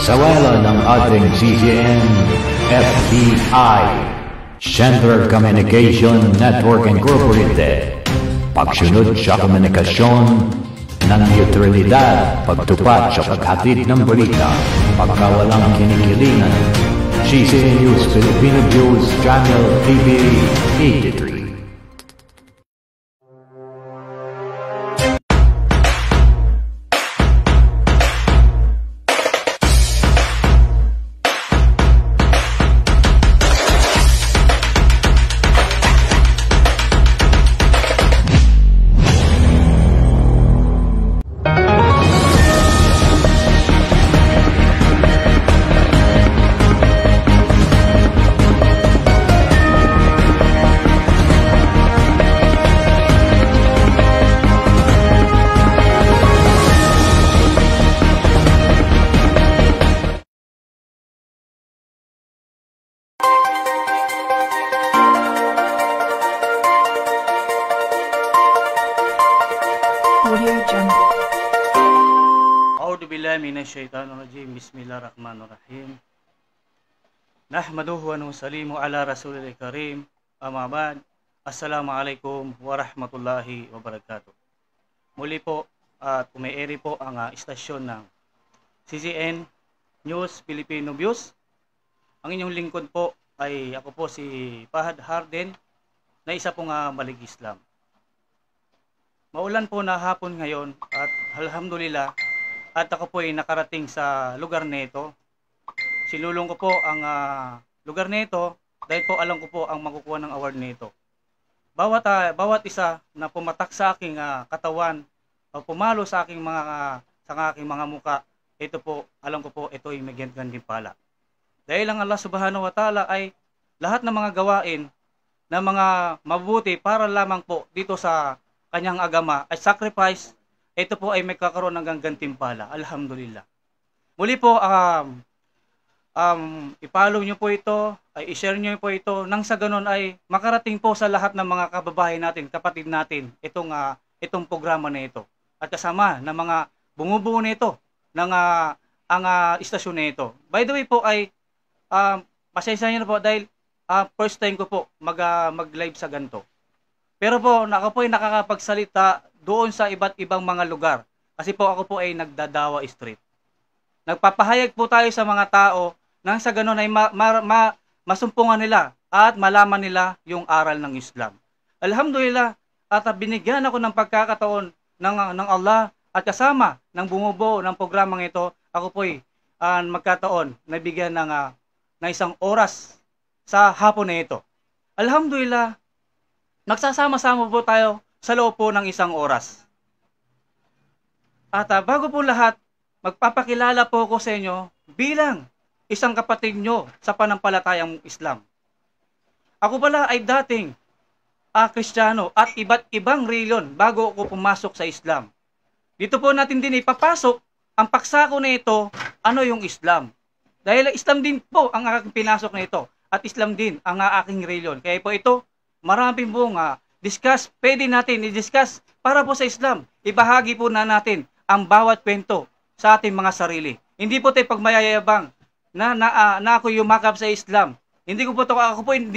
Sa wala ng ating CCN, FBI, Center Communication Network Incorporated, pagsunod sa komunikasyon ng neutralidad, pagtupad sa paghatid ng balita, pagkawalang kinikilingan, CCN News Filipino News Channel TV 83. Minasyaitanirrajim. Bismillahirrahmanirrahim. Nahmaduhu wa nusallimu ala rasulil karim. Amma ba'd. Assalamualaikum warahmatullahi wabarakatuh. Muli po at umeeri po ang istasyon ng CCN News Filipino Views. Ang inyong lingkod po ay ako po si Fahad Harden na isa pong Malig Islam. Maulan po na hapon ngayon at alhamdulillah at ako po ay nakarating sa lugar nito. Sinulong ko po ang lugar nito dahil po alam ko po ang makukuha ng award nito. Bawat isa na pumatak sa aking katawan o pumalo sa aking mga muka, ito po alam ko po ito ay may gantimpala. Dahil ang Allah Subhanahu wa Ta'ala ay lahat ng mga gawain na mga mabuti para lamang po dito sa kanyang agama ay sacrifice. Ito po ay may kakaroon ng gantimpala. Alhamdulillah. Muli po, i-follow nyo po ito, ay i-share nyo po ito, nang sa ganun ay makarating po sa lahat ng mga kababayan natin, kapatid natin, itong programa na ito. At kasama ng mga bumubuo nito, ng ang istasyon na ito. By the way po ay, pasensya nyo na po dahil first time ko po mag-live sa ganito. Pero po, ako po ay nakakapagsalita doon sa iba't ibang mga lugar. Kasi po ako po ay nagdadawa street. Nagpapahayag po tayo sa mga tao nang sa ganun ay masumpungan nila at malaman nila yung aral ng Islam. Alhamdulillah, at binigyan ako ng pagkakataon ng Allah at kasama ng bumubuo ng programang ito, ako po ay magkataon na bigyan ng isang oras sa hapon na ito. Alhamdulillah, nagsasama-sama po tayo sa loob po ng isang oras. At bago po lahat, magpapakilala po ako sa inyo bilang isang kapatid nyo sa panampalatayang Islam. Ako pala ay dating Kristiyano at iba't ibang reliyon bago ako pumasok sa Islam. Dito po natin din ipapasok ang paksako na ito, ano yung Islam. Dahil Islam din po ang aking pinasok na ito at Islam din ang aking reliyon. Kaya po ito, maraming pong pwede natin i-discuss para po sa Islam. Ibahagi po natin ang bawat kwento sa ating mga sarili. Hindi po tayo pagmayayabang na ako yumakap sa Islam. Hindi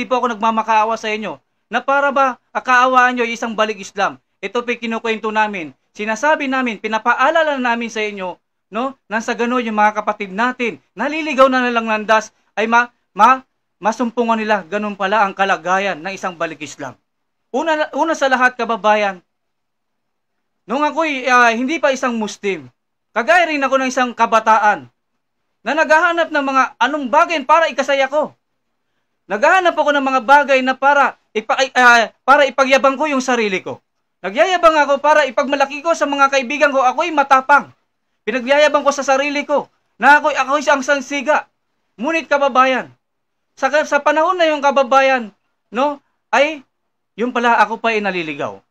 po ako nagmamakaawa sa inyo na para ba akaawaan nyo isang Balig Islam. Ito po kinukwento namin. Sinasabi namin, pinapaalala namin sa inyo, no? Nang sa gano'n yung mga kapatid natin, naliligaw na nilang landas, ay masumpungan nila, ganun pala ang kalagayan ng isang Balig Islam. Una sa lahat, kababayan, nung ako'y hindi pa isang Muslim, kagaya rin ako ng isang kabataan na naghahanap ng mga anong bagay para ikasaya ko. Naghahanap ako ng mga bagay na para ipagyabang ko yung sarili ko. Nagyayabang ako para ipagmalaki ko sa mga kaibigan ko, ako'y matapang. Pinagyayabang ko sa sarili ko na ako'y isang sansiga. Ngunit kababayan, sa panahon na yung kababayan, no, ay yung pala ako pa ay naliligaw.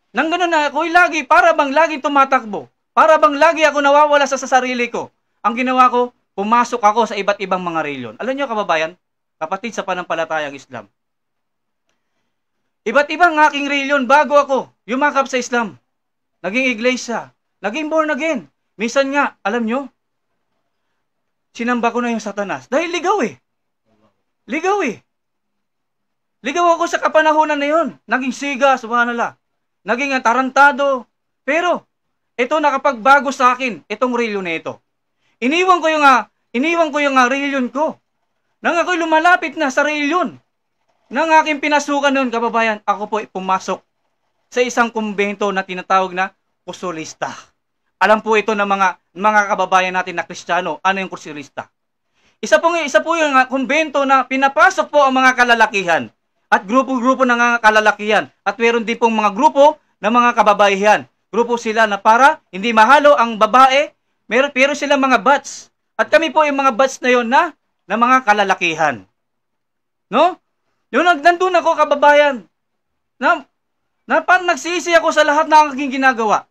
Nang gano'n na ako'y para bang laging tumatakbo. Para bang lagi ako nawawala sa sarili ko. Ang ginawa ko, pumasok ako sa iba't ibang mga reliyon. Alam niyo kababayan, kapatid sa panampalatayang Islam, iba't ibang aking reliyon bago ako yumakap sa Islam. Naging iglesia, naging born again. Minsan nga, alam nyo, sinamba ko na yung Satanas. Dahil ligaw eh. Ligaw eh. Ligaw ako sa kapanahonan na yun. Naging siga, subhanallah. Naging tarantado. Pero, ito nakapagbago sa akin, itong reliyon na ito. Iniwan ko yung reliyon ko. Nang ako'y lumalapit na sa reliyon, nang aking pinasukan noon, kababayan, ako po pumasok sa isang kumbento na tinatawag na Kusulista. Alam po ito ng mga kababayan natin na Kristiyano, ano yung Kusulista. Isa po yung kumbento na pinapasok po ang mga kalalakihan at grupo-grupo ng mga kalalakihan at meron din pong mga grupo ng mga kababaihan. Grupo sila na para hindi mahalo ang babae, pero sila mga bats. At kami po yung mga bats na yon na mga kalalakihan. No? Yung nandun ako, kababayan, na nagsisi ako sa lahat ng aking ginagawa.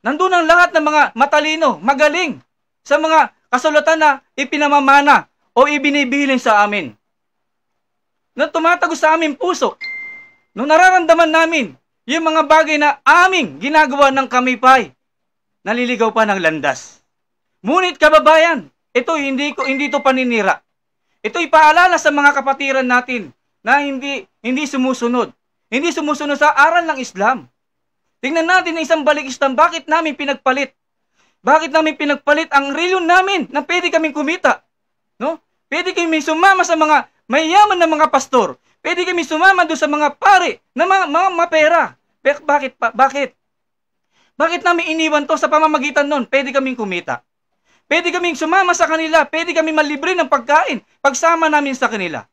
Nandun ang lahat ng mga matalino, magaling, sa mga kasulatan na ipinamamana o ibinibilin sa amin. Na tumatagos sa aming puso. Nung nararamdaman namin, yung mga bagay na aming ginagawa ng kami pa'y naliligaw pa ng landas. Ngunit kababayan, ito hindi to paninira. Ito'y paalala sa mga kapatiran natin na hindi sumusunod. Hindi sumusunod sa aral ng Islam. Tingnan natin ang isang balik Islam, bakit namin pinagpalit? Bakit namin pinagpalit ang reliyon namin na pwede kaming kumita? No? Pwede kami sumama sa mga mayayaman na mga pastor. Pwede kami sumama doon sa mga pare na mga mapera. Bakit? Bakit namin iniwan to sa pamamagitan nun? Pwede kaming kumita. Pwede kaming sumama sa kanila. Pwede kami malibre ng pagkain pagsama namin sa kanila.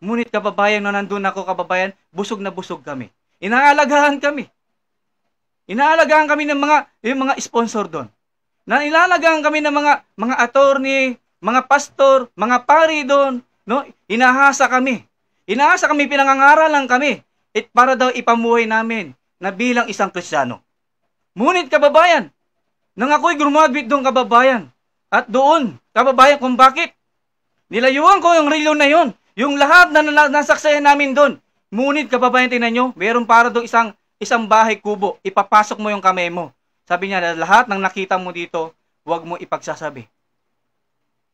Ngunit kababayan, na nandun ako, kababayan, busog na busog kami. Inaalagaan kami. Inaalagaan kami ng mga sponsor doon. Inaalagaan kami ng mga attorney, mga pastor, mga pari doon. No? Inahasa kami. Pinangangaralan kami. Para daw ipamuhay namin na bilang isang Kristiyano. Ngunit kababayan, nang ako'y graduate doon, kababayan, at doon, kababayan, kung bakit nilayuan ko yung reliyon na yon, yung lahat na nasaksayan namin doon. Ngunit kababayan, tingnan nyo, meron para doon isang bahay kubo, ipapasok mo yung kamay mo. Sabi niya, lahat ng nakita mo dito, huwag mo ipagsasabi.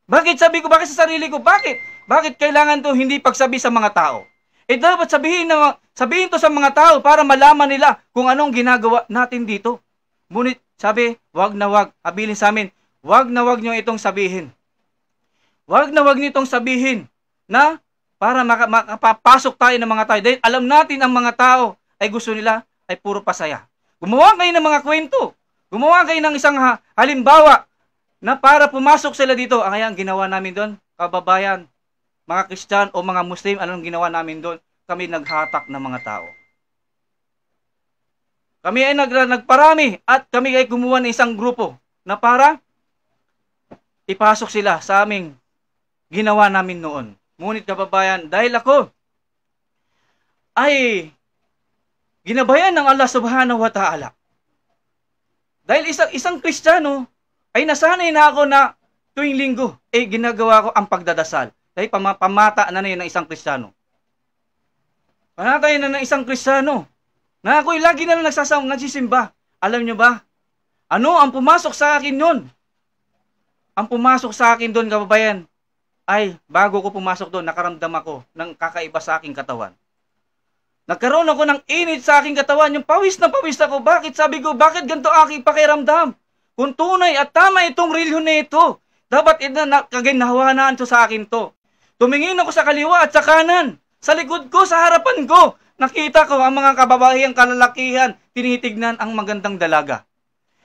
Bakit? Sabi ko, bakit sa sarili ko? Bakit kailangan to hindi pagsabi sa mga tao? Dapat sabihin to sa mga tao para malaman nila kung anong ginagawa natin dito. Ngunit sabi, wag na wag. Abilin sa amin, wag na wag nyo itong sabihin. Wag na wag nitong sabihin na para makapapasok tayo ng mga tao. Dahil alam natin ang mga tao ay gusto nila ay puro pasaya. Gumawa kayo ng mga kwento. Gumawa kayo ng isang halimbawa na para pumasok sila dito. Kaya ang ginawa namin doon, kababayan, mga Kristyan o mga Muslim, anong ginawa namin doon? Kami naghatak ng mga tao. Kami ay nagparami at kami ay gumawa ng isang grupo na para ipasok sila sa aming ginawa namin noon. Ngunit kababayan, dahil ako ay ginabayan ng Allah subhanahu wa ta'ala. Dahil isang Kristiyano ay nasanay na ako na tuwing linggo ginagawa ko ang pagdadasal. Dahil pamata na yun ng isang Kristiyano. Panatay na ng isang Kristiyano na ako'y lagi na lang nagsisimba. Alam nyo ba? Ano ang pumasok sa akin nun? Ang pumasok sa akin doon, kababayan, ay bago ko pumasok doon, nakaramdam ako ng kakaiba sa aking katawan. Nagkaroon ako ng init sa aking katawan, yung pawis na pawis ako. Bakit? Sabi ko, bakit ganito aking pakiramdam? Kung tunay at tama itong reliyon na ito, dapat kaginahawanan ito sa akin to. Tumingin ako sa kaliwa at sa kanan, sa likod ko, sa harapan ko. Nakita ko ang mga kababaihang kalalakihan, tinitignan ang magandang dalaga.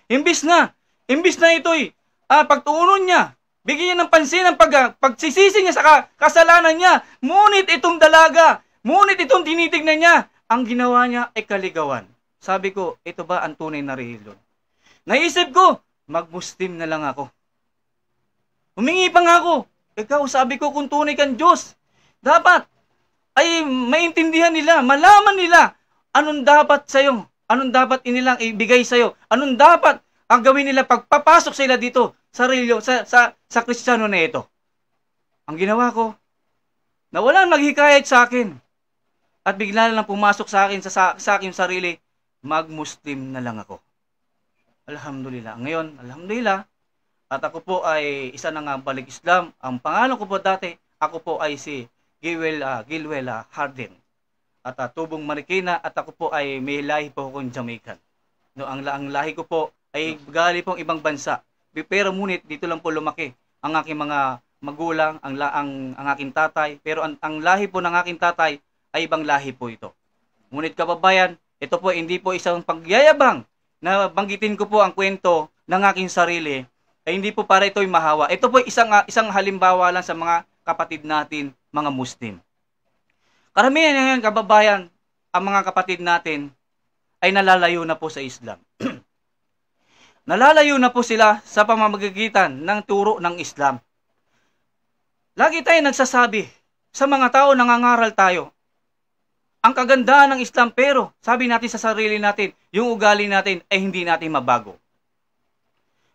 Imbis na ito'y pagtuunan niya, bigyan niya ng pansin ang pagsisisi niya sa kasalanan niya. Ngunit itong dalaga, ngunit itong tinitignan niya, ang ginawa niya ay kaligawan. Sabi ko, ito ba ang tunay na reliyon? Naisip ko, mag-Muslim na lang ako. Humingi pa nga ako. Ikaw, sabi ko, kung tunay kang Diyos, dapat ay maintindihan nila, malaman nila anong dapat sa'yo, anong dapat inilang ibigay sa'yo, anong dapat ang gawin nila pagpapasok sila dito sa reliyon, sa Kristiyano na ito. Ang ginawa ko, na walang naghikayat sa akin, at bigla lang pumasok sa akin, sa aking sarili, mag-Muslim na lang ako. Alhamdulillah. Ngayon, alhamdulillah, At ako po ay isa ng balik Islam. Ang pangalan ko po dati, ako po ay si Gilwell Harden. At tubong Marikina, at ako po ay may lahi po akong Jamaican. No, ang lahi ko po ay gali pong ibang bansa. Pero ngunit dito lang po lumaki ang aking mga magulang, ang aking tatay. Pero ang lahi po ng aking tatay ay ibang lahi po ito. Ngunit kababayan, ito po hindi po isang pagyayabang na banggitin ko po ang kwento ng aking sarili. Ay hindi po para ito'y mahawa. Ito po isang halimbawa lang sa mga kapatid natin, mga Muslim. Karamihan ngayon, kababayan, ang mga kapatid natin ay nalalayo na po sa Islam. Nalalayo na po sila sa pamamagitan ng turo ng Islam. Lagi tayo nagsasabi sa mga tao, nangangaral tayo, ang kagandahan ng Islam, pero sabi natin sa sarili natin, yung ugali natin ay hindi natin mabago.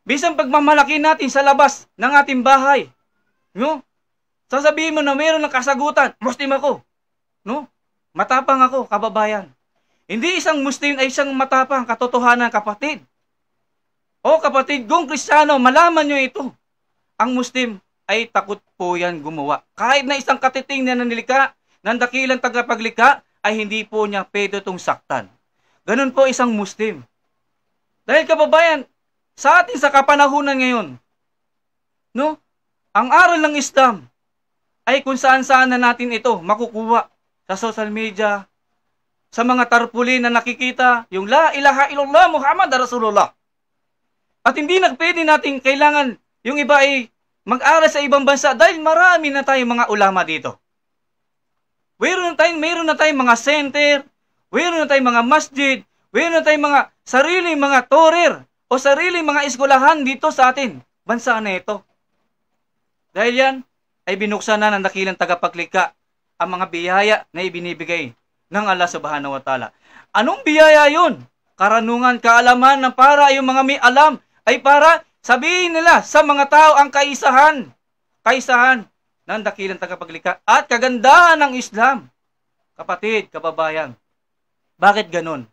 Bisan pagmamalaki natin sa labas ng ating bahay, no? Sasabihin mo na mayroon ng kasagutan, Muslim ako. No? Matapang ako, kababayan. Hindi isang Muslim ay isang matapang, katotohanan, kapatid. O kapatid, kung Kristiyano, malaman nyo ito. Ang Muslim ay takot po yan gumawa. Kahit na isang katiting na nanilika, ng dakilang tagapaglikha, ay hindi po niya pwede itong saktan. Ganun po isang Muslim. Dahil kababayan, sa atin sa kapanahunan ngayon, no? Ang aral ng Islam ay kung saan-saan na natin ito makukuha sa social media, sa mga tarpaulin na nakikita, yung La ilaha illallah Muhammad Rasulullah. At hindi na pwede natin kailangan yung iba ay mag-aral sa ibang bansa dahil marami na tayong mga ulama dito. Mayroon na tayong mga center, mayroon na tayong mga masjid, mayroon na tayong mga sariling mga torer o sariling mga eskwelahan dito sa atin, bansa na ito. Dahil yan ay binuksan na ng dakilang tagapaglikha ang mga biyaya na ibinibigay ng Allah Subhanahu wa Ta'ala. Anong biyaya yun? Karanungan, kaalaman na para yung mga may alam ay para sabihin nila sa mga tao ang kaisahan ng dakilang tagapaglikha at kagandahan ng Islam. Kapatid, kababayan, bakit ganun?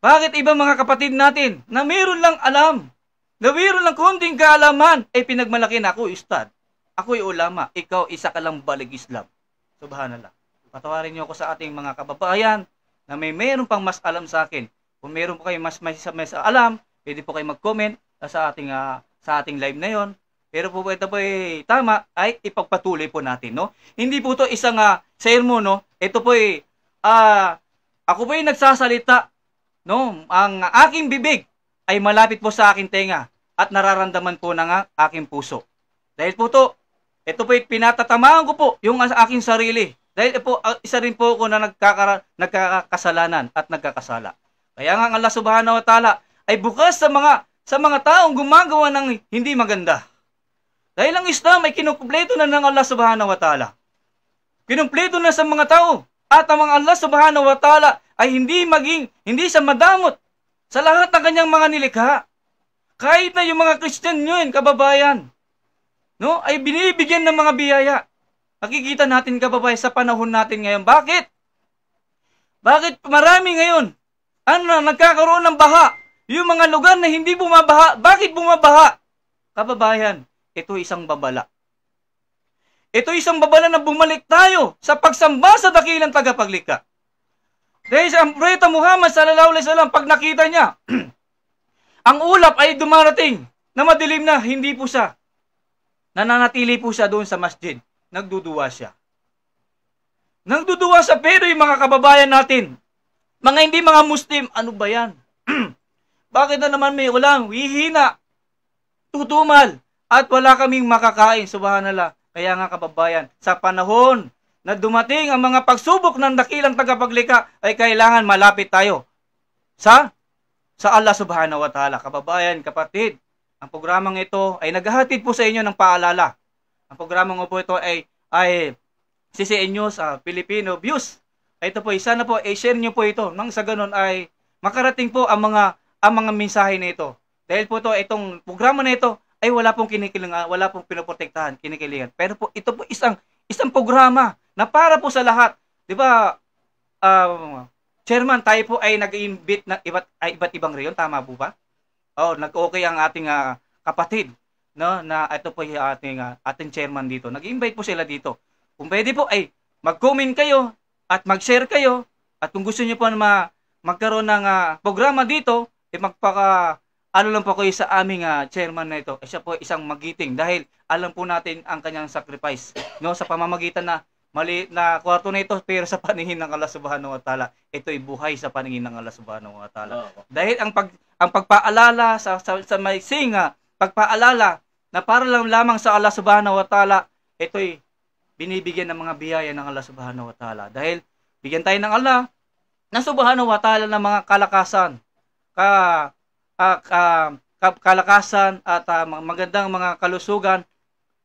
Bakit ibang mga kapatid natin na mayroon lang alam, na mayroon lang konting kaalaman, ay pinagmalaki na ako, ustad, ako'y ulama, ikaw isa ka lang balig Islam. Subhanallah. Patawarin niyo ako sa ating mga kababayan na mayroon pang mas alam sa akin. Kung mayroon po kayo mas alam, pwede po kayo mag-comment sa ating live na yon. Pero po ito po ay tama, ay ipagpatuloy po natin, no? Hindi po ito isang sermon, no? Ito po ay ako po ay nagsasalita, no? Ang aking bibig ay malapit po sa aking tenga at nararamdaman po ng aking puso. Dahil po ito po ay pinatatamaan ko po yung aking sarili. Dahil po isa rin po ako na nagkakasalanan at nagkakasala. Kaya nga ang Allah Subhanahu wa Ta'ala ay bukas sa mga taong gumagawa ng hindi maganda. Dahil ang Islam ay kinukumpleto na ng Allah Subhanahu wa Ta'ala. Kinumpleto na sa mga tao. At ang Allah Subhanahu wa Ta'ala ay hindi siya madamot sa lahat ng kanyang mga nilikha. Kahit na yung mga Christian yun, kababayan, no, ay binibigyan ng mga biyaya. Nakikita natin, kababayan, sa panahon natin ngayon. Bakit? Bakit marami ngayon nagkakaroon ng baha? Yung mga lugar na hindi bumabaha, bakit bumabaha? Kababayan, ito isang babala. Ito isang babala na bumalik tayo sa pagsamba sa dakilang tagapaglikha. Dahil sa Propeta Muhammad sallallahu alaihi wasallam, pag nakita niya, ang ulap ay dumarating na madilim na, hindi po siya. Nananatili po siya doon sa masjid. Nagduduwa siya. Nagduduwa siya, pero yung mga kababayan natin, mga hindi mga Muslim, ano ba yan? Bakit na naman may ulang, hihina, tutumal, at wala kaming makakain, subhanallah. Kaya nga kababayan, sa panahon na dumating ang mga pagsubok ng dakilang tagapaglikha, ay kailangan malapit tayo sa Allah Subhanahu wa Ta'ala. Kababayan, kapatid, ang programang ito ay naghahatid po sa inyo ng paalala. Ang programang po ito ay CCN News Filipino Views. Ito po, sana po i-share nyo po ito nang sa ganun ay makarating po ang mga mensahe na ito. Dahil po itong programa na ito ay wala pong kinikilingan, wala pong pinoprotektahan, kinikilingan. Pero po ito po isang programa na para po sa lahat. 'Di ba? Chairman, tayo po ay nag-invite na iba't ibang reyon, tama po ba? Oh, nag-okay ang ating kapatid, no, na ito po yung ating chairman dito. Nag-invite po sila dito. Kung pwede po ay mag-comment kayo at mag-share kayo, at kung gusto niyo po na magkaroon ng programa dito, ano lang po kayo sa aming chairman na ito. Siya po isang magiting dahil alam po natin ang kanyang sacrifice, no, sa pamamagitan na maliit na kwarto na ito, pero sa paningin ng Allah Subhanahu wa Ta'ala, ito'y buhay sa paningin ng Allah Subhanahu wa Ta'ala. Dahil ang pagpaalala sa may singa, pagpaalala na para lang lamang sa Allah Subhanahu wa Ta'ala, ito'y binibigyan ng mga biyaya ng Allah Subhanahu wa Ta'ala. Dahil bigyan tayo ng Allah na Subhanahu wa Ta'ala ng mga kalakasan, kalakasan at magandang mga kalusugan,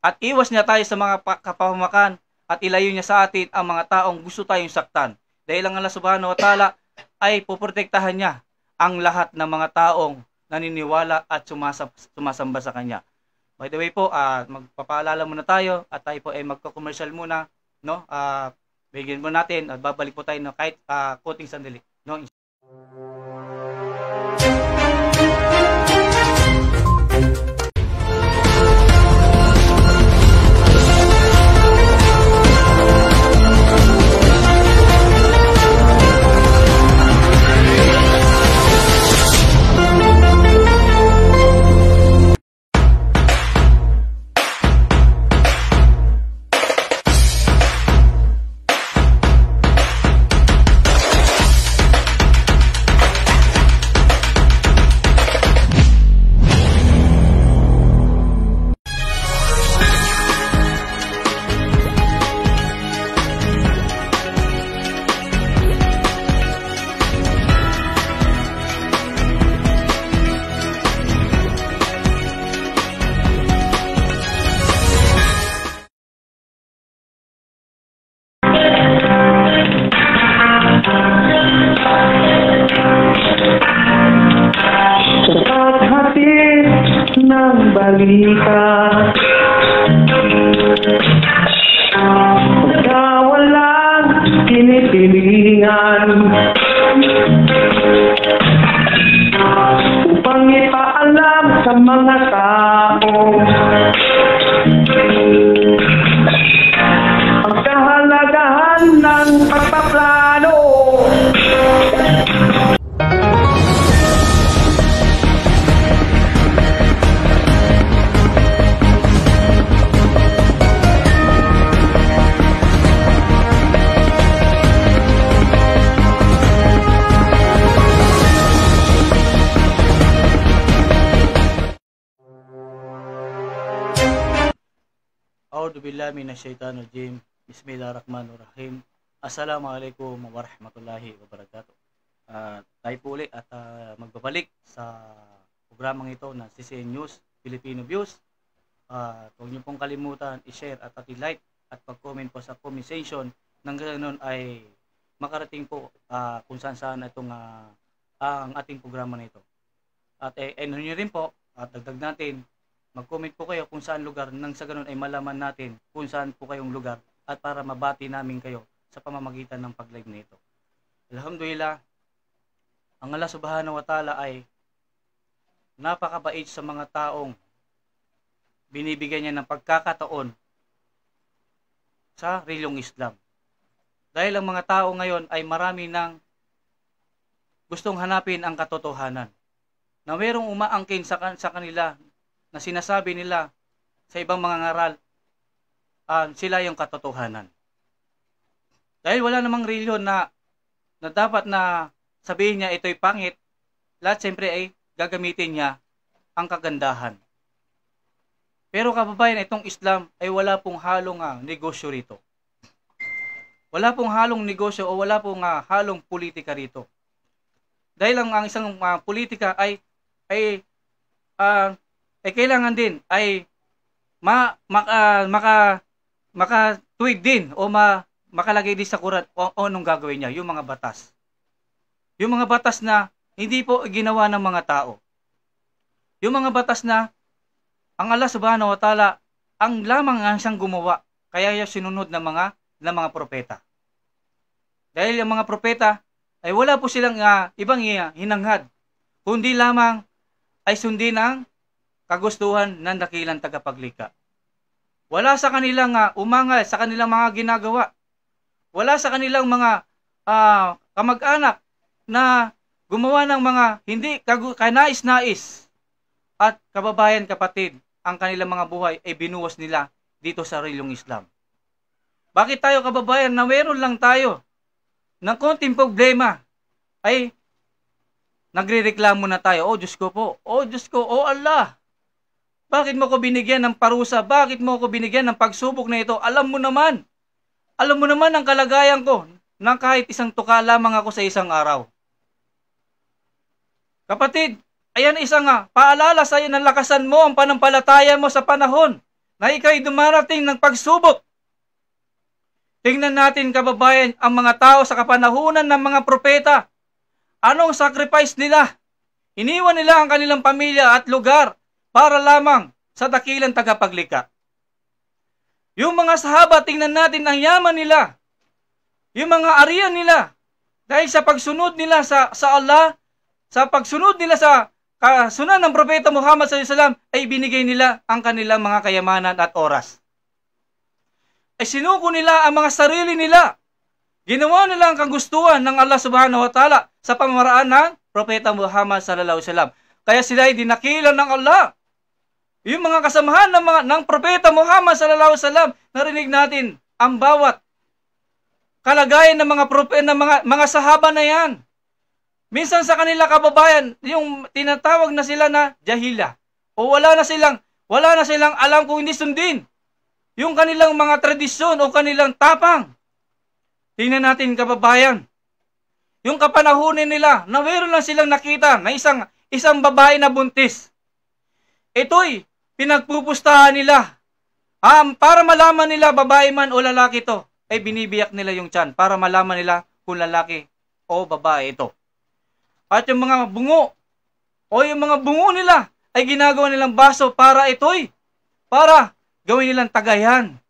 at iwas niya tayo sa mga kapahamakan, at ilayo niya sa atin ang mga taong gusto tayong saktan. Dahil ang Allah Subhanahu wa Ta'ala ay puprotektahan niya ang lahat ng mga taong naniniwala at sumasamba sa Kanya. By the way po, magpapaalala muna tayo at tayo po ay magko-commercial muna, no? Bigyan mo natin at babalik po tayo kahit konting sandali, no? balita. Pagka walang pinipilingan upang ipaalam sa mga tao ang kahalagahan ng pagpaplano. A'udzubillahi minasyaitonirrajim. Bismillahirrahmanirrahim. Assalamualaikum warahmatullahi wabarakatuh. Tayo po ulit at magbabalik sa programang ito na CCN News Filipino Views. Huwag niyo pong kalimutan i-share at i-like at pag-comment po sa comment section, nang ganoon ay makarating po kung saan itong ang ating programa na ito. At ano niyo rin po at dagdag natin, mag-comment po kayo kung saan lugar, nang sa ganun ay malaman natin kung saan po kayong lugar at para mabati namin kayo sa pamamagitan ng pag-live na ito. Alhamdulillah, ang Allah Subhanahu wa Ta'ala ay napakabait sa mga taong binibigyan niya ng pagkakataon sa reliyong Islam. Dahil ang mga tao ngayon ay marami ng gustong hanapin ang katotohanan, na mayroong umaangkin sa kanila na sinasabi nila sa ibang mga ngaral, sila yung katotohanan. Dahil wala namang reliyon na dapat na sabihin niya ito'y pangit, lahat siyempre ay gagamitin niya ang kagandahan. Pero kababayan, itong Islam ay wala pong halong negosyo rito. Wala pong halong negosyo o wala pong halong politika rito. Dahil ang isang politika ay kailangan din ay makatuwid din o makalagay din sa Quran o anong gagawin niya, yung mga batas. Yung mga batas na hindi po ginawa ng mga tao. Yung mga batas na ang Allah Subhanahu wa Ta'ala ang lamang siyang gumawa, kaya yung sinunod ng mga propeta. Dahil yung mga propeta ay wala po silang ibang hinanghad, kundi lamang ay sundin ang kagustuhan ng dakilang tagapaglikha. Wala sa kanilang umangal sa kanilang mga ginagawa. Wala sa kanilang mga kamag-anak na gumawa ng mga hindi kanais-nais. At kababayan, kapatid, ang kanilang mga buhay ay binuwas nila dito sa relong Islam. Bakit tayo, kababayan, na meron lang tayo ng konting problema ay nagrereklamo na tayo? Oh, Diyos ko po. Oh, Diyos ko. Oh, Allah. Bakit mo ko binigyan ng parusa? Bakit mo ko binigyan ng pagsubok na ito? Alam mo naman ang kalagayan ko nang kahit isang tuka lamang ako sa isang araw. Kapatid, ayan isang paalala sa iyo na lakasan mo ang panampalataya mo sa panahon na ikaw'y dumarating ng pagsubok. Tingnan natin, kababayan, ang mga tao sa kapanahunan ng mga propeta. Anong sacrifice nila? Iniwan nila ang kanilang pamilya at lugar para lamang sa dakilang tagapaglikha. Yung mga sahaba, tingnan natin ang yaman nila. Yung mga ariyan nila. Dahil sa pagsunod nila sa Allah, sa pagsunod nila sa kasunod ng Propeta Muhammad SAW, ay binigay nila ang kanilang mga kayamanan at oras. Ay sinuko nila ang mga sarili nila. Ginawa nila ang kagustuhan ng Allah Subhanahu wa Ta'ala sa pamamaraan ng Propeta Muhammad SAW. Kaya sila ay dinakila ng Allah. Yung mga kasamahan ng Propeta Muhammad SAW, narinig natin ang bawat kalagayan ng mga sahaba na yan. Minsan sa kanila, kababayan, yung tinatawag na sila na jahila. O wala na silang alam kung hindi sundin yung kanilang mga tradisyon o kanilang tapang. Tingnan natin, kababayan, yung kapanahunin nila na meron lang silang nakita na isang babae na buntis. Ito'y pinagpupustahan nila. Para malaman nila babae man o lalaki ito, ay binibiyak nila yung tiyan para malaman nila kung lalaki o babae ito. At yung mga bungo nila ay ginagawa nilang baso para gawin nilang tagayan.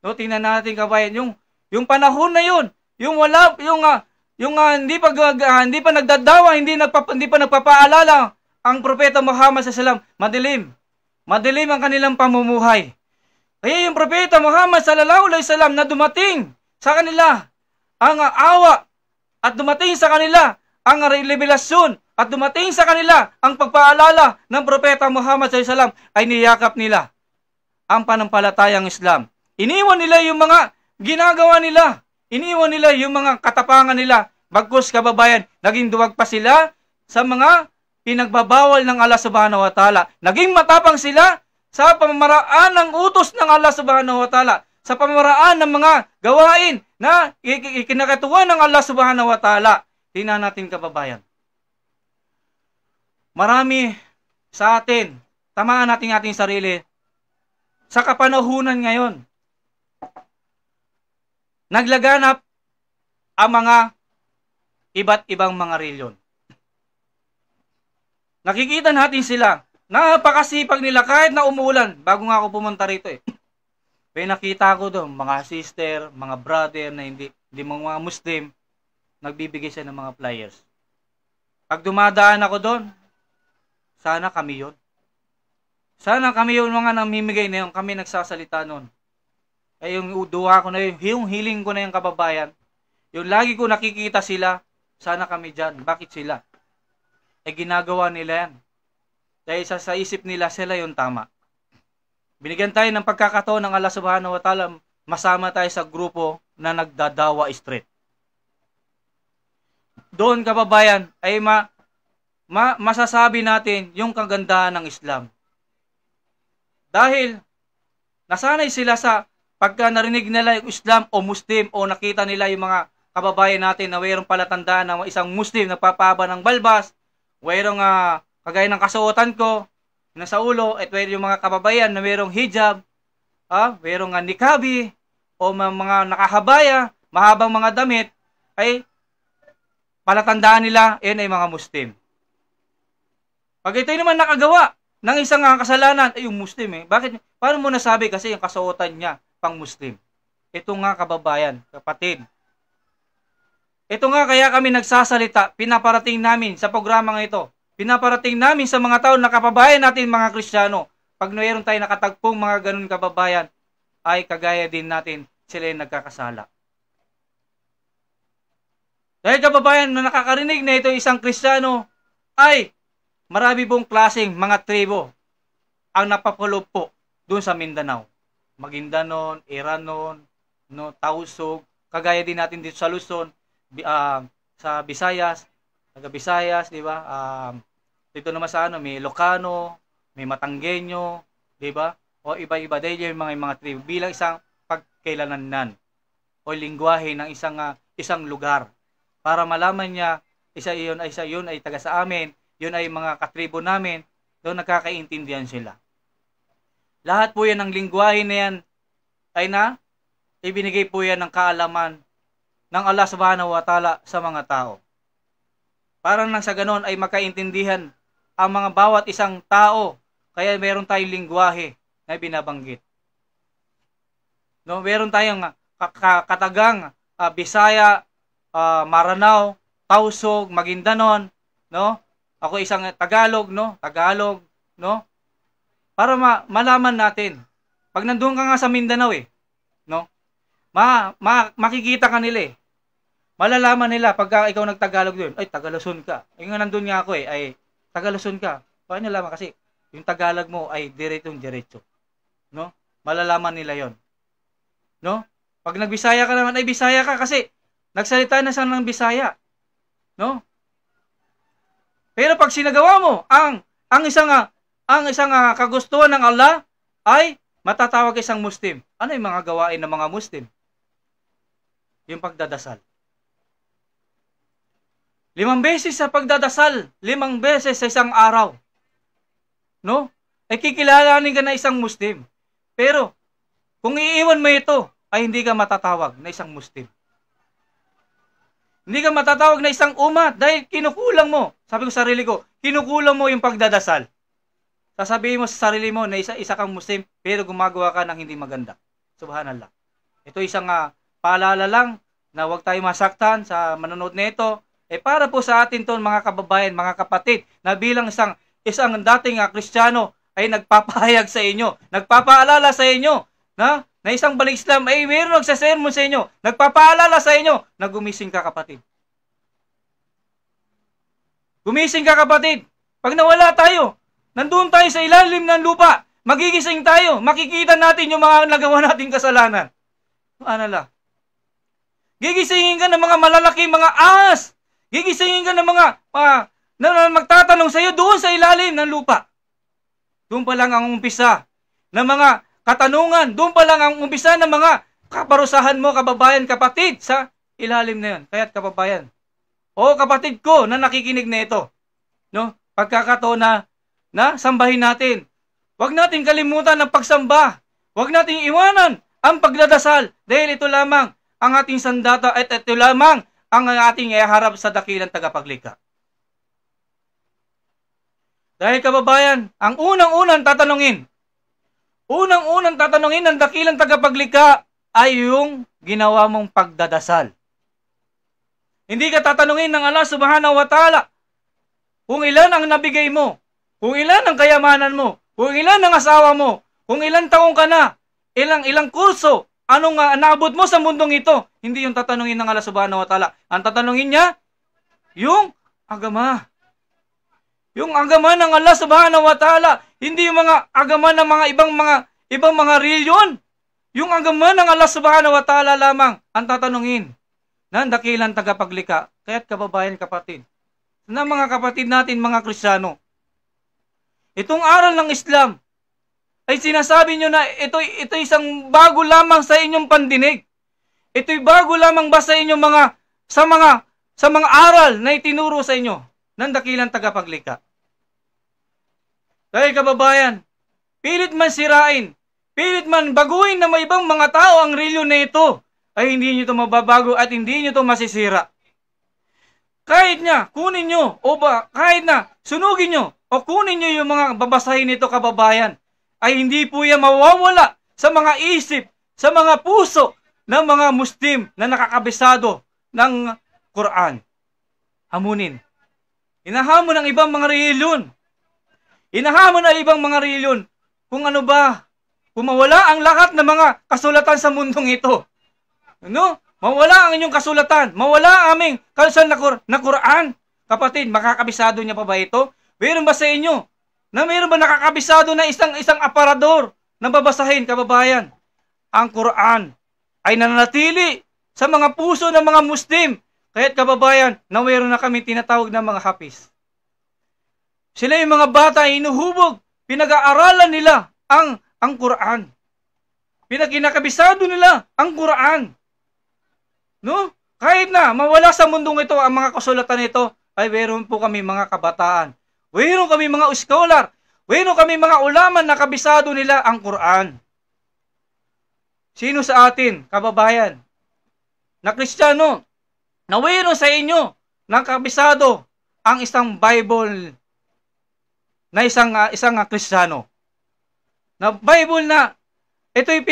No, tingnan natin, kabayan, yung panahon na yun, hindi pa nagdadawa, hindi pa nagpapaalala ang Propeta Muhammad SAW, madilim ang kanilang pamumuhay. Kaya yung Propeta Muhammad SAW na dumating sa kanila ang awa at dumating sa kanila ang revelasyon at dumating sa kanila ang pagpaalala ng Propeta Muhammad SAW, ay niyakap nila ang panampalatayang Islam. Iniwan nila yung mga ginagawa nila. Iniwan nila yung mga katapangan nila. Bagkus, kababayan, naging duwag pa sila sa mga pinagbabawal ng Allah Subhanahu wa Ta'ala. Naging matapang sila sa pamamaraan ng utos ng Allah Subhanahu wa Ta'ala, sa pamamaraan ng mga gawain na ikinakatuwa ng Allah Subhanahu wa Ta'ala. Tingnan natin, kababayan. Marami sa atin, tamaan natin ating sarili, sa kapanahunan ngayon, naglaganap ang mga iba't ibang mga reliyon. Nakikita natin sila, napakasipag nila kahit na umuulan. Bago nga ako pumunta rito may nakita ko doon, mga sister, mga brother na hindi mga Muslim, nagbibigay siya ng mga flyers. Pag dumadaan ako doon, sana kami yun. Sana kami yung mga namimigay na yun, kami nagsasalita noon. Ay yung duwa ko na yun, yung hiling ko na yung kababayan, yung lagi ko nakikita sila, sana kami dyan. Bakit sila? Ginagawa nila yan. Dahil sa isip nila, sila yung tama. Binigyan tayo ng pagkakataon ng Allah Subhanahu wa Ta'ala, masama tayo sa grupo na nagdadawa street. Doon, kababayan, ay masasabi natin yung kagandahan ng Islam. Dahil nasanay sila sa pagka narinig nila yung Islam o Muslim o nakita nila yung mga kababayan natin na mayroong palatandaan na isang Muslim nagpapahaba ng balbas, mayroong kagaya ng kasuotan ko na sa ulo, at mayroong yung mga kababayan na mayroong hijab, mayroong nikabi o mga nakahabaya, mahabang mga damit, ay palatandaan nila, yun ay mga Muslim. Pag ito naman nakagawa ng isang kasalanan, ay yung Muslim Bakit? Paano mo nasabi? Kasi yung kasuotan niya pang Muslim. Ito nga, kababayan, kapatid. Ito nga kaya kami nagsasalita, pinaparating namin sa programang ito, pinaparating namin sa mga tao na kababayan natin mga Kristiyano. Pag mayroon tayo nakatagpong mga ganun kababayan, ay kagaya din natin sila yung nagkakasala. Dahil kababayan na nakakarinig na ito isang Kristiyano, ay marami pong klaseng mga tribo ang napapulob po doon sa Mindanao. Maguindanon, Iranon, no, Tausug, kagaya din natin dito sa Luzon, sa Visayas, taga-Visayas, di ba? Dito naman sa may Ilocano, may Matanggenyo, di ba? O iba-iba dahil yung mga tribo bilang isang pagkailanlanan o lingwahe ng isang lugar para malaman niya isa yun ay taga sa amin, yun ay mga katribo namin, doon nagkakaintindihan sila. Lahat po yan ng lingwahe na yan ay ibinigay po yan ng kaalaman ng Allah Subhanahu wa Ta'ala sa mga tao. Para nang sa ganon ay makaintindihan ang mga bawat isang tao, kaya meron tayong lingwahe na binabanggit. No, meron tayong katagang Bisaya, Maranao, Tausug, Maguindanon, no? Ako isang Tagalog, no? Tagalog, no? Para malaman natin. Pag nandoon ka nga sa Mindanao no? Makikita ka nila Malalaman nila pag ikaw nagtagalog doon, ay Tagaluson ka. Ay nga nandoon nga ako ay Tagaluson ka. Paano nalaman kasi yung Tagalog mo ay diretso, no? Malalaman nila 'yon. No? Pag nagbisaya ka naman ay Bisaya ka kasi nagsalita na siya ng Bisaya. No? Pero pag sinagawa mo ang isang kagustuhan ng Allah ay matatawag isang Muslim. Ano yung mga gawain ng mga Muslim? Yung pagdadasal. 5 beses sa pagdadasal, 5 beses sa isang araw. No? Ay kikilalanin ka na isang Muslim. Pero kung iiwan mo ito, ay hindi ka matatawag na isang Muslim. Hindi ka matatawag na isang umat dahil kinukulang mo. Sabi ko sa sarili ko, kinukulang mo yung pagdadasal. Sasabihin mo sa sarili mo na isa kang Muslim, pero gumagawa ka ng hindi maganda. Subhanallah. Ito isang paalala lang na huwag tayo masaktan sa manonood nito. Para po sa atin to mga kababayan, mga kapatid, na bilang isang dating Kristiyano ay nagpapahayag sa inyo, nagpapaalala sa inyo na isang balik Islam ay mayroon nagsasermon sa inyo, nagpapaalala sa inyo na gumising ka kapatid. Gumising ka kapatid. Pag nawala tayo, nandun tayo sa ilalim ng lupa, magigising tayo, makikita natin yung mga nagawa nating kasalanan. Anala. Gigisingin ka ng mga malalaki, mga ahas. Gigisingin ka ng mga na magtatanong sa iyo doon sa ilalim ng lupa. Doon pa lang ang umpisa ng mga katanungan. Doon pa lang ang umpisa ng mga kaparusahan mo, kababayan, kapatid, sa ilalim na yun. Kaya't kababayan, o kapatid ko na nakikinig na ito, no? Pagkakataon na sambahin natin. Huwag natin kalimutan ang pagsamba. Huwag natin iwanan ang pagdadasal dahil ito lamang ang ating sandata at ito lamang ang ating iharap sa dakilang tagapaglikha. Dahil kababayan, ang unang-unang tatanungin ng dakilang tagapaglikha ay yung ginawa mong pagdadasal. Hindi ka tatanungin ng Allah Subhanahu wa Ta'ala kung ilan ang nabigay mo, kung ilan ang kayamanan mo, kung ilan ang asawa mo, kung ilang taong ka na, ilang kurso, anong naabot mo sa mundong ito. Hindi yung tatanungin ng Allah Subhanahu wa Ta'ala. Ang tatanungin niya, yung agama. Yung agama ng Allah Subhanahu wa Ta'ala. Hindi yung mga agama ng mga ibang mga reliyon. Yung agama ng Allah Subhanahu wa Ta'ala lamang ang tatanungin ng dakilang tagapaglikha. Kaya't kababayan, kapatid, na mga kapatid natin, mga Kristiyano, itong aral ng Islam ay sinasabi nyo na ito isang bago lamang sa inyong pandinig. Ito'y bago lamang ba sa inyong sa mga aral na itinuro sa inyo ng dakilang tagapaglikha. Dahil kababayan, pilit man sirain, pilit man baguhin na may ibang mga tao ang reliyon na ito, ay hindi nyo ito mababago at hindi nyo ito masisira. Kahit na kunin nyo, kahit na sunugin nyo, o kunin nyo yung mga babasahin nito, kababayan, ay hindi po yan mawawala sa mga isip, sa mga puso ng mga Muslim na nakakabisado ng Quran. Hamunin. Hinahamon ng ibang mga reliyon. Hinahamon ng ibang mga reliyon. Kung ano ba, kung mawala ang lahat ng mga kasulatan sa mundong ito. Ano? Mawala ang inyong kasulatan. Mawala ang aming kalusan na Quran. Kapatid, makakabisado niya pa ba ito? Meron ba sa inyo? Meron ba nakakabisado na isang aparador na babasahin, kababayan? Ang Quran ay nananatili sa mga puso ng mga Muslim. Kaya't kababayan, na meron na kami tinatawag na mga hafiz. Sila yung mga bata ay inuhubog. Pinag-aaralan nila ang Quran. Pinakinakabisado nila ang Quran. No? Kahit na mawala sa mundong ito ang mga kasulatan nito, ay meron po kami mga kabataan. Meron kami mga scholar. Meron kami mga ulaman na kabisado nila ang Quran. Sino sa atin, kababayan, na Kristiyano, na meron sa inyo na kabisado ang isang Bible na isang Kristiyano? Na Bible na ito'y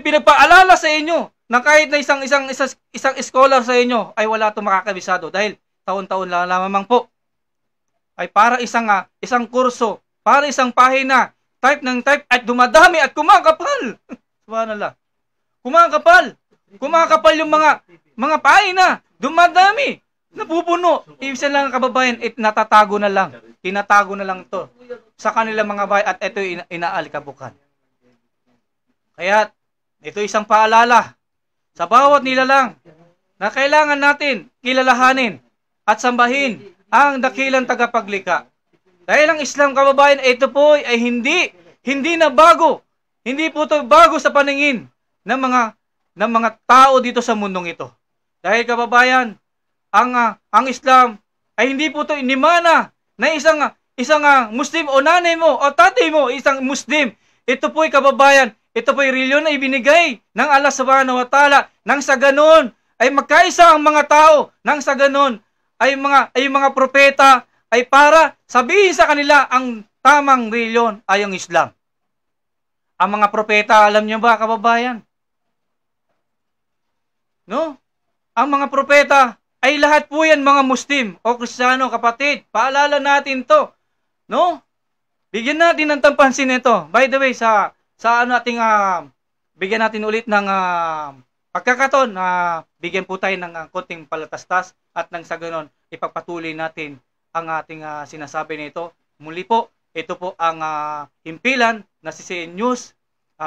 pinagpaalala sa inyo na kahit na isang scholar sa inyo ay wala itong makakabisado dahil taon-taon lang lamang po. Ay para isang kurso, para isang pahina, type ng type at dumadami at kumakapal. Subhanallah. Kumakapal yung mga pahina, dumadami, napupuno. Ibig lang kababayan, natatago na lang. Tinatago na lang to sa kanilang mga bahay at ito inaalikabukan. Kaya ito isang paalala sa bawat nilalang na kailangan natin kilalahanin at sambahin ang dakilang tagapaglikha. Dahil ang Islam, kababayan, ito po ay hindi na bago. Hindi po ito bago sa paningin ng mga tao dito sa mundong ito. Dahil kababayan, ang Islam ay hindi po ito inimana na isang Muslim o nanay mo o tatay mo, isang Muslim. Ito po ay kababayan, ito po ay reliyon na ibinigay ng Allah Subhanahu wa Ta'ala. Nang sa ganon ay magkaisa ang mga tao. Nang sa ganon ay mga propeta ay para sabihin sa kanila ang tamang reliyon ay ang Islam. Ang mga propeta, alam niyo ba kababayan? No? Ang mga propeta ay lahat po yan mga Muslim o Kristiyano, kapatid. Paalala natin to. No? Bigyan natin ng tampansin ito. By the way, bigyan natin ulit ng pagkakataon na bigyan po tayo ng konting palatastas at nang sa ganon, ipagpatuloy natin ang ating sinasabi nito. Muli po, ito po ang himpilan na CCN News,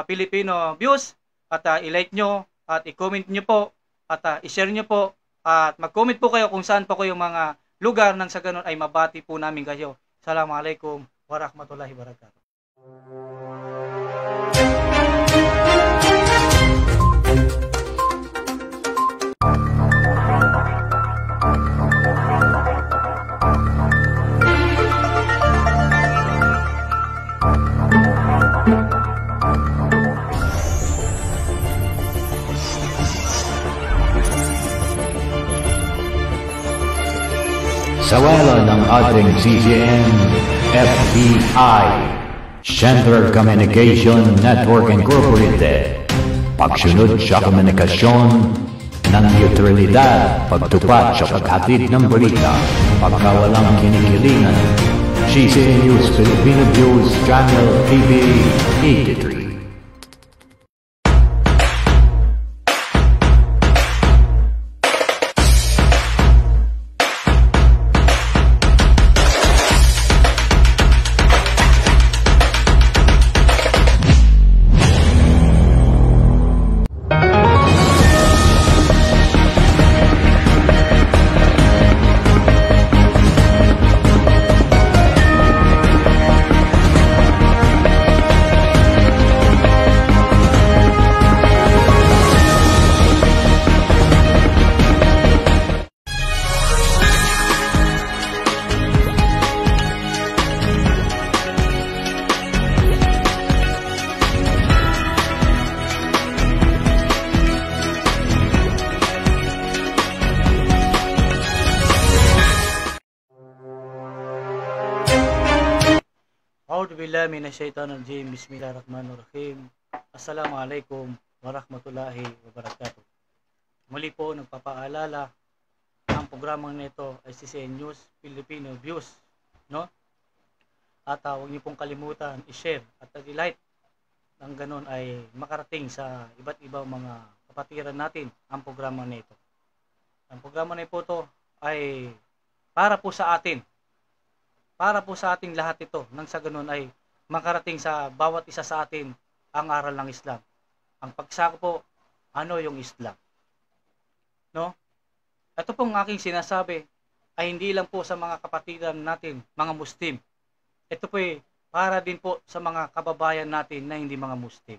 Filipino Views, at i-like nyo at i-comment nyo po at i-share nyo po at mag-comment po kayo kung saan po kayong mga lugar nang sa ganon ay mabati po namin kayo. Assalamualaikum warahmatullahi wabarakatuh. Sa wala ng ating CCN, FBI, Central Communication Network Incorporated, pagsunod sa komunikasyon ng neutralidad, pagtupat sa paghatid ng balita, pagkawalang kinikilingan, CCN News Filipino Views Channel TV 83. A'udzubillahi minasyaitonirrajim. Bismillahirrahmanirrahim. Assalamualaikum warahmatullahi wabarakatuh. Muli po nagpapaalala ang ang programang nito ay CCN News Filipino Views, no? At huwag niyo pong kalimutan i-share at i-like nang ganun ay makarating sa iba't ibang mga kapatiran natin ang programa nito. Ang programa na po ito ay para po sa atin. Para po sa ating lahat ito. Nang sa ganun ay makarating sa bawat isa sa atin ang aral ng Islam. Ang pagsako po, ano yung Islam? No? Ito pong aking sinasabi ay hindi lang po sa mga kapatiran natin, mga Muslim. Ito po ay para din po sa mga kababayan natin na hindi mga Muslim.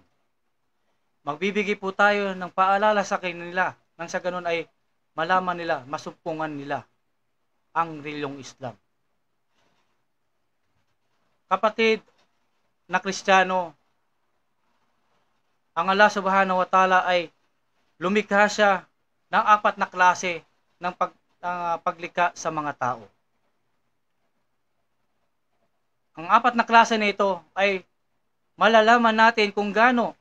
Magbibigay po tayo ng paalala sa kanila nang sa ganun ay malaman nila, masumpungan nila ang reliyong Islam. Kapatid na Kristiyano, ang Allah Subhanahu wa Ta'ala ay lumikha siya ng 4 na klase ng paglikha sa mga tao. Ang 4 na klase nito ay malalaman natin kung gaano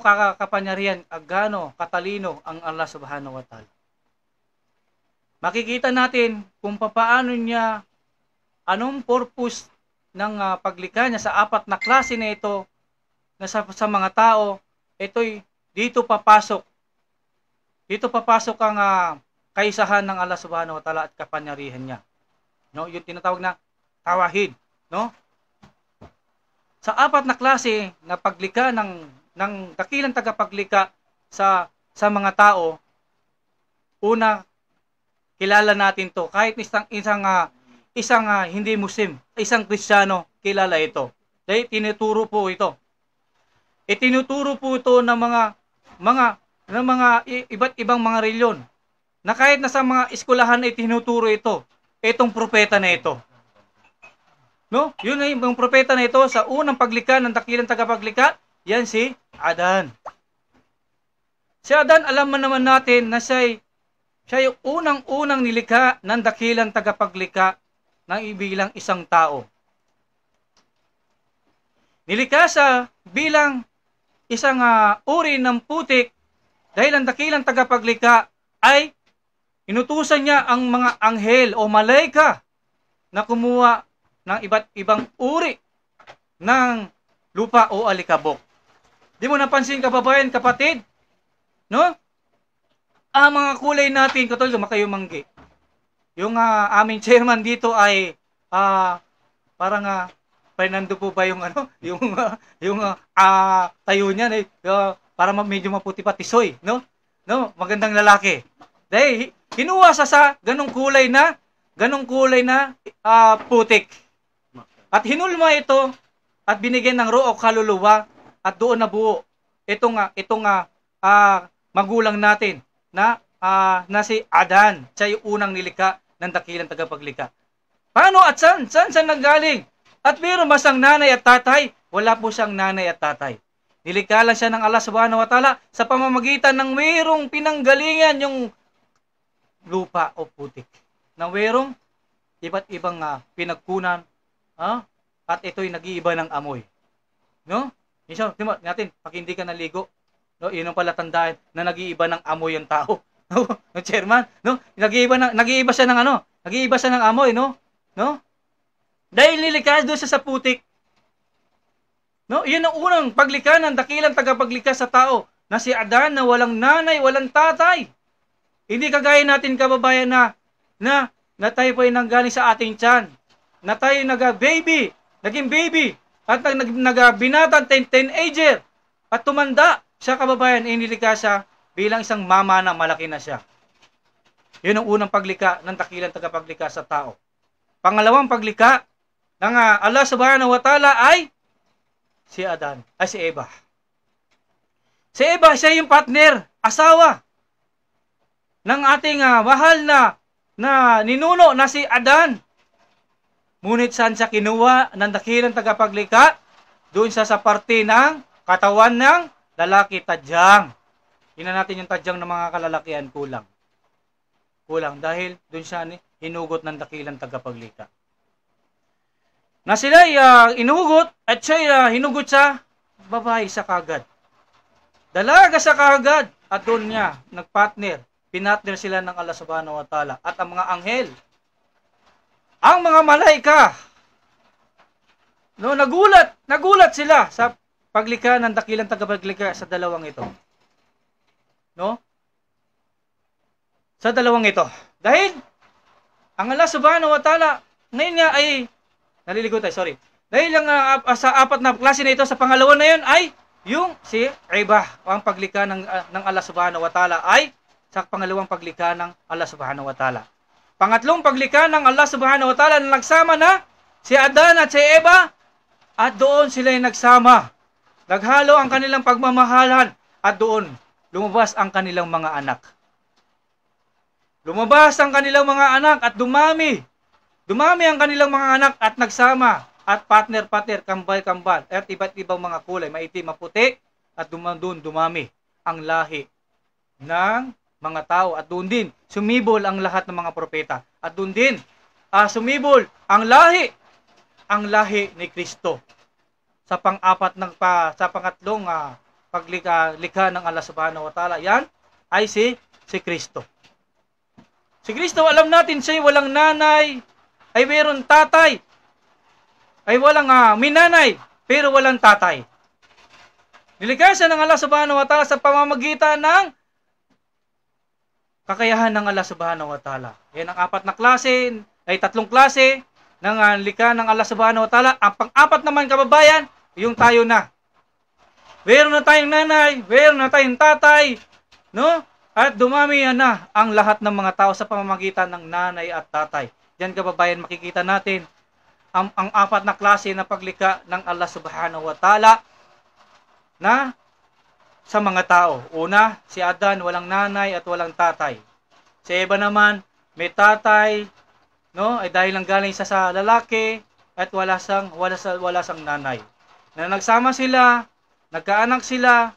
kakapangyarihan at gaano katalino ang Allah Subhanahu wa Ta'ala. Makikita natin kung paano niya, anong purpose ng paglikha niya sa 4 na klase na ito na sa mga tao. Ito'y dito papasok ang kaisahan ng Allah Subhanahu wa Ta'ala at kapangyarihan niya. No, yung tinatawag na tawhid, no? Sa 4 na klase na paglikha ng dakilang tagapaglikha sa mga tao, una, kilala natin to. Kahit isang hindi Muslim, isang Kristiyano, kilala ito. Dahil tinuturo po ito. Itinuturo po ito ng mga iba't ibang mga reliyon. Na kahit nasa mga eskwelahan ay tinuturo ito. Itong propeta na ito. No? Yun ay yung propeta na ito sa unang paglikha ng dakilang tagapaglikha, yan si Adan. Si Adan, alam naman natin na siya yung unang-unang nilikha ng dakilang tagapaglikha ng ibilang isang tao. Nilikha siya bilang isang uri ng putik dahil ang dakilang tagapaglikha ay inutusan niya ang mga anghel o malaika na kumuha ng iba't ibang uri ng lupa o alikabok. Di mo napansin, kababayan, kapatid? No? Ang mga kulay natin, katulad makayumanggi. Yung aming chairman dito ay parang Fernando po ba yung tayo niya para medyo maputi pa tisoy, no? No, magandang lalaki. Dahil kinuha sa ganong kulay na putik. At hinulma ito at binigyan ng roho o kaluluwa at doon nabuo itong magulang natin na si Adan. Siya yung unang nilikha ng dakilang tagapaglikha. Paano at saan nanggaling? At meron ba siyang nanay at tatay? Wala po siyang nanay at tatay. Nilikha lang siya ng Allah Subhanahu wa Ta'ala sa pamamagitan ng mayroong pinanggalingan yung lupa o putik. Na mayroong iba't ibang pinagkunan, at ito'y nag-iiba ng amoy. No? Minsan, natin, pag hindi ka naligo, no, yun ang pala tandaan na nag-iiba ng amoy ang tao. No, chairman, no? Nag-iiba siya ng amoy, no? No? Dahil nilikas doon sa putik. No, yun ang unang paglikha ng dakilang tagapaglikha sa tao na si Adan na walang nanay, walang tatay. Hindi kagaya natin, kababayan, na tayo po ay nanggaling sa ating tiyan. Na tayo naging baby, at nagbinata, teenager, at tumanda siya, kababayan, inilikha siya bilang isang mama na malaki na siya. Yun ang unang paglikha ng dakilang tagapaglikha sa tao. Pangalawang paglikha ng Allah Subhanahu wa Ta'ala ay si Eva. Si Eva, siya yung partner, asawa ng ating mahal na ninuno na si Adan. Ngunit saan siya kinuha ng dakilang tagapaglikha? Doon siya sa parte ng katawan ng lalaki, tadyang. Tingnan natin yung tadyang ng mga kalalakihan, kulang. Kulang dahil doon siya hinugot ng dakilang tagapaglikha. Na sila inugot at siya hinugot sa babae sa kagad. Dalaga sa kagad at doon niya nagpartner pinatner sila ng Allah subhanahu wa ta'ala. At ang mga anghel, ang mga malaika, no, nagulat sila sa paglikha ng dakilang tagapaglikha sa dalawang ito. No? Sa dalawang ito. Dahil, ang Allah subhanahu wa ta'ala, ngayon nga ay, naliligo tayo, sorry. Dahil sa apat na klase na ito, sa pangalawa na yun ay, yung si Ibah, ang paglikha ng Allah subhanahu wa ta'ala ay, sa pangalawang paglikha ng Allah subhanahu wa ta'ala. Pangatlong paglikha ng Allah subhanahu wa ta'ala na nagsama na, si Adan at si Eva, at doon sila nagsama. Naghalo ang kanilang pagmamahalan, at doon, lumabas ang kanilang mga anak. Lumabas ang kanilang mga anak at dumami. Dumami ang kanilang mga anak at nagsama. At partner-partner, kambal-kambal. At iba't ibang mga kulay, maitim, maputi. At doon dumami ang lahi ng mga tao. At doon din, sumibol ang lahat ng mga propeta. At doon din, sumibol ang lahi ni Kristo. Sa pangatlong paglikha ng Allah subhanahu wa ta'ala, yan ay si Kristo. Si Kristo, alam natin siya walang nanay, ay mayroon tatay. Ay walang minanay, pero walang tatay. Nilikha siya ng Allah subhanahu wa ta'ala sa pamamagitan ng kakayahan ng Allah subhanahu wa ta'ala. Yan ang tatlong klase ng likha ng Allah subhanahu wa ta'ala. Ang pang-apat naman, kababayan, yung tayo na. Mayroon na tayong nanay, mayroon na tayong tatay, no? At dumami na ang lahat ng mga tao sa pamamagitan ng nanay at tatay. Diyan, kababayan, makikita natin ang apat na klase na paglikha ng Allah subhanahu wa ta'ala na sa mga tao. Una, si Adan, walang nanay at walang tatay. Si Eva naman, may tatay, no? Ay dahil lang galing sa lalaki at wala sang nanay. Na nagsama sila, nagkaanak sila,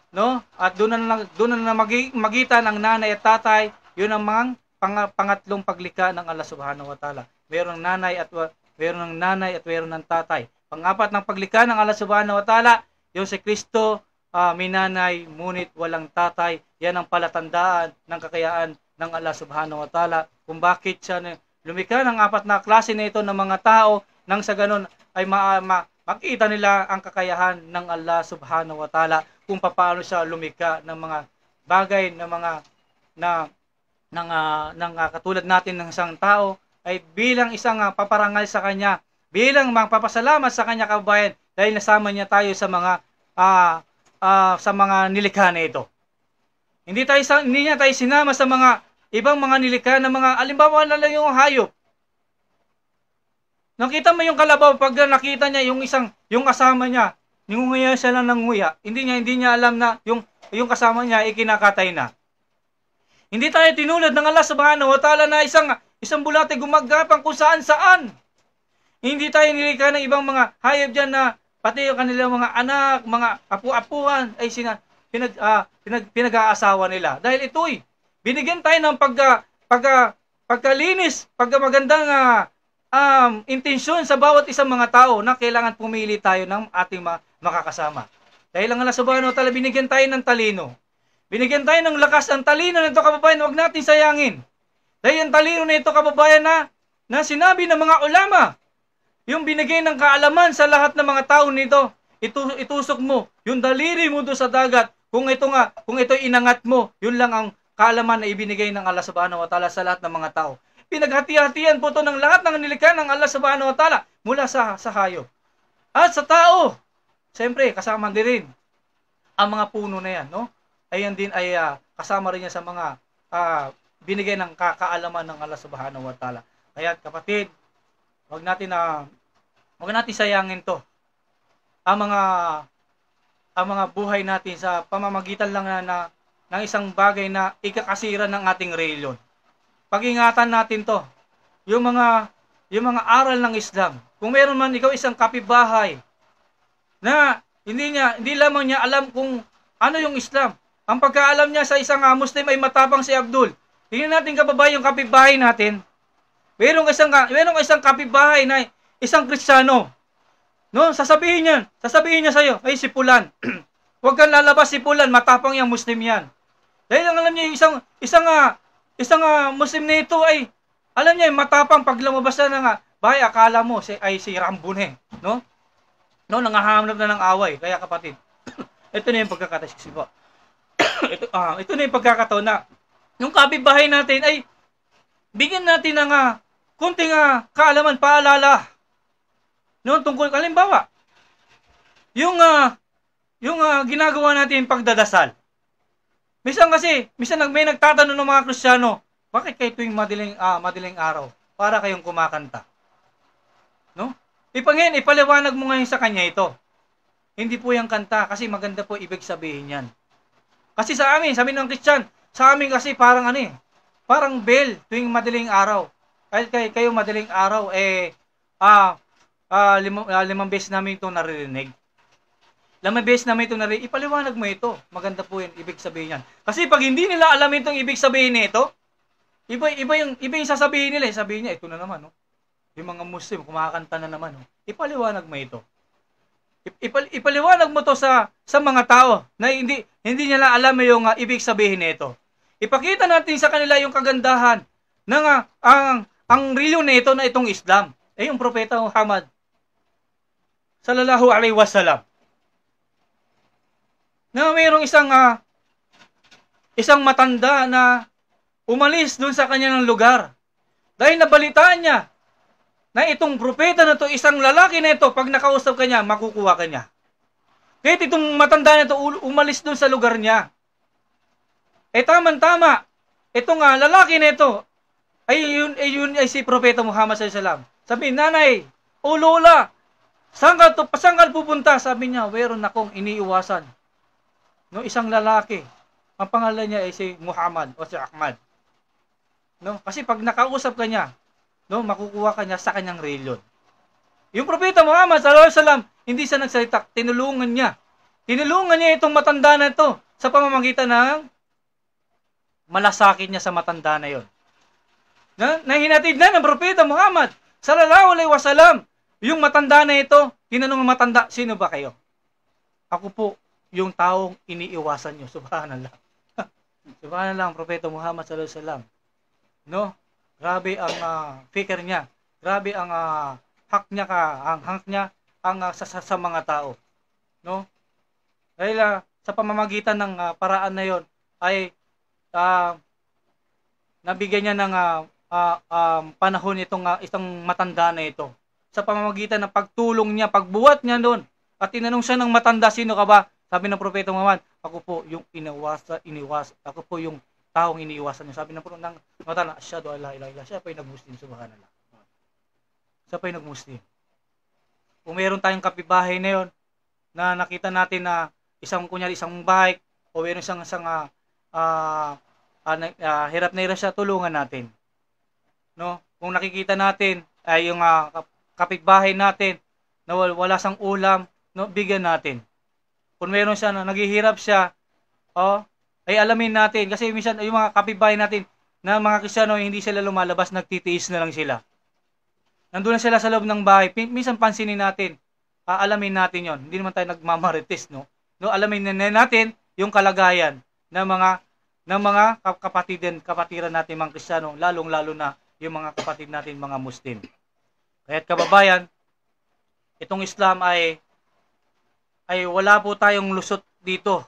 no? At doon na magitan ang nanay at tatay. Yun ang mga pangatlong paglikha ng Allah subhanahu wa ta'ala. Mayroong nanay at mayroon ng tatay. Pangapat ng paglikha ng Allah subhanahu wa ta'ala, yung si Kristo, may nanay, ngunit walang tatay. Yan ang palatandaan ng kakayaan ng Allah subhanahu wa ta'ala. Kung bakit siya lumikha ng apat na klase na ito ng mga tao, nang sa ganun ay makita nila ang kakayahan ng Allah subhanahu wa ta'ala kung paano siya lumikha ng mga bagay katulad natin ng isang tao ay bilang isang paparangal sa kanya, bilang magpapasalamat sa kanya, kababayan, dahil nasama niya tayo sa mga nilikha na ito. Hindi niya tayo sinama sa mga ibang mga nilikha na mga alimbawa na lang yung hayop. Nakita mo yung kalabaw, pag nakita niya yung kasama niya, ningunguya siya lang ng nguya. Hindi niya alam na yung kasama niya ay kinakatay na. Hindi tayo tinulad ng Allah subhanahu wa ta'ala na isang bulate gumagapang kung saan. Hindi tayo nilikha ng ibang mga hayop dyan na pati yung kanilang mga anak, mga apu-apuhan ay pinag-aasawa nila. Dahil ito'y binigyan tayo ng pagkalinis, pagkamagandang intensyon sa bawat isang mga tao na kailangan pumili tayo ng ating makakasama. Dahil ang Allah subhanahu wa ta'ala, binigyan tayo ng talino. Binigyan tayo ng lakas. Ang talino na ito, kababayan, huwag natin sayangin. Dahil ang talino na ito, kababayan, na sinabi ng mga ulama, yung binigay ng kaalaman sa lahat ng mga tao nito, itusok mo yung daliri mo doon sa dagat. Kung ito inangat mo, yun lang ang kaalaman na ibinigay ng Allah subhanahu wa ta'ala sa lahat ng mga tao. Pinaghati-hatian po ito ng lahat ng nilikha ng Allah subhanahu wa ta'ala mula sa hayop. At sa tao, siyempre, kasama din rin ang mga puno na yan, no? Ayan din ay kasama rin yan sa mga binigay ng kaalaman ng Allah subhanahu wa ta'ala. Kaya kapatid, wag natin sayangin to. Ang mga buhay natin sa pamamagitan lang ng isang bagay na ikakasira ng ating reliyon. Pag-ingatan natin to. Yung mga aral ng Islam. Kung meron man ikaw isang kapitbahay na hindi lamang niya alam kung ano yung Islam. Ang pagkaalam niya sa isang Muslim ay matapang si Abdul. Tingnan natin, kababayan, yung kapitbahay natin. Merong isang kapitbahay na isang Kristiyano. No, sasabihin niya sa iyo, ay si Pulan. Huwag kang lalabas si Pulan, matapang yang Muslim yan. Dahil ang alam niya yung isang Muslim na ito ay alam niya matapang pag lumabas na nga bahay, akala mo si Rambo na no? No, nangahanap na ng away. Kaya kapatid, ito na yung pagkakataon. ito na yung pagkakataon na yung kapitbahay natin ay bigyan natin ng kunting kaalaman, paalala. No, tungkol halimbawa, yung ginagawa natin pagdadasal. Minsan may nagtatanong ng mga Kristiyano, bakit kayo tuwing madaling araw para kayong kumakanta? No? Ipaliwanag mo ngayon sa kanya ito. Hindi po yung kanta kasi maganda po ibig sabihin yan. Kasi sa amin, sabi ng Christian, sa amin kasi parang parang bell tuwing madaling araw. Kahit kayo madaling araw, limang beses namin ito naririnig. Ipaliwanag mo ito. Maganda po yung ibig sabihin yan. Kasi pag hindi nila alam itong ibig sabihin nito, iba yung sasabihin nila. Sabihin niya, ito na naman, no? Yung mga Muslim, kumakanta na naman, no? Ipaliwanag mo ito. Ipaliwanag mo to sa mga tao na hindi nila alam yung ibig sabihin nito. Ipakita natin sa kanila yung kagandahan ng ang reliyon na ito na itong Islam. Yung propeta Muhammad sallallahu alaihi wasallam. Na mayroong isang matanda na umalis doon sa kanyang lugar. Dahil nabalitaan niya na itong propeta na to, isang lalaki na ito, pag nakausap ka niya, makukuha ka niya. Kahit itong matanda na ito, umalis doon sa lugar niya. Tama-tama, itong lalaki na ito, ay si propeta Muhammad sallallahu alaihi wasallam. Sabi, nanay, o lola, saan ka pupunta? Sabi niya, meron akong iniiwasan. No, isang lalaki. Ang pangalan niya ay si Muhammad o si Ahmad. No, kasi pag nakausap ka niya, no, makukuha ka niya sa kanyang reliyon. Yung propeta Muhammad sallallahu alaihi wasallam, hindi siya nagsalita, tinulungan niya. Tinulungan niya itong matanda na ito sa pamamagitan ng malasakit niya sa matanda na yon. Na hinatid na ng propeta Muhammad sallallahu alaihi wasallam yung matanda na ito. Tinanong ng matanda, sino ba kayo? Ako po yung taong iniiwasan niyo. Subhanallah. Subhanallah, ang propeta Muhammad sallallahu alaihi wasallam. No? Grabe ang fikir niya. Grabe ang hak niya sa mga tao. No? Dahil sa pamamagitan ng paraan na 'yon ay nabigyan niya ng panahon itong matanda na ito. Sa pamamagitan ng pagtulong niya, pagbuhat niya doon. At tinanong siya ng matanda, sino ka ba? Sabi ng propeta Muhammad, ako po yung ako po yung taong iniiwasan niya. Sabi ng matanda, asyhadu an la ilaha illallah. Siya pa yung nag-Muslim, subhanallah. Siya pa yung nag-Muslim. Kung meron tayong kapitbahay na yun, na nakita natin na isang bike, o meron hirap na hirap siya, tulungan natin. No? Kung nakikita natin ay yung kapitbahay natin na wala sang ulam, no, bigyan natin. Kung meron siya na naghihirap siya, ay alamin natin kasi minsan yung mga kapitbahay natin na mga Kristiyano hindi sila lumalabas, nagtitiis na lang sila. Nandoon na sila sa loob ng bahay. Minsan pansinin natin, alamin natin 'yon. Hindi naman tayo nagmamarites, no? No, alamin natin yung kalagayan ng mga kapatiran natin mga Kristiyano, lalong-lalo na yung mga kapatid natin mga Muslim. Kaya't kababayan, itong Islam ay wala po tayong lusot dito.